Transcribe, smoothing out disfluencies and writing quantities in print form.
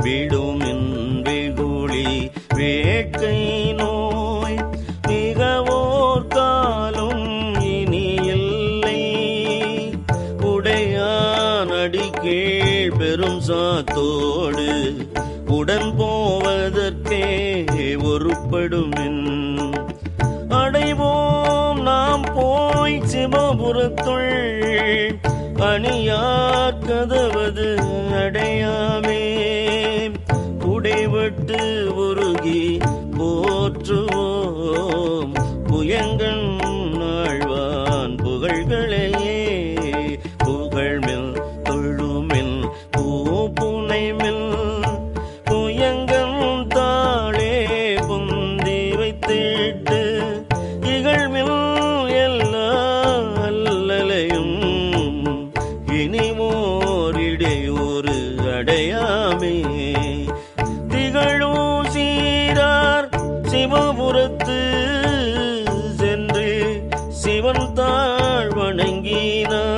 விடுமின் வெகுளி வேட்கை நோய் மிகவோர் காலும் இனி இல்லை. உடையான் அடிக்கீழ் பெரும் சாத்தோடு உடன் போவதற்கே ஒருப்படுமின். அடைவோம் நாம் போய் சிவபுரத்துள் அணியார் கதவது அடையாமே. புடைவட்டு உருகி போற்றுவோம் புயங்கண் ஆழ்வான் புகழ்களையே. புகழ்மில் தொழுமில் பூப்புனைமில் புயங்கன் தாளே புந்தி வைத்திட்டு இகழ்மில் எல்லா அல்லலையும் இனிமோரிடையூறு அடையாமே. திகழும் சீரார் சிவபுரத்து சென்று சிவன் தாழ் வணங்கினார்.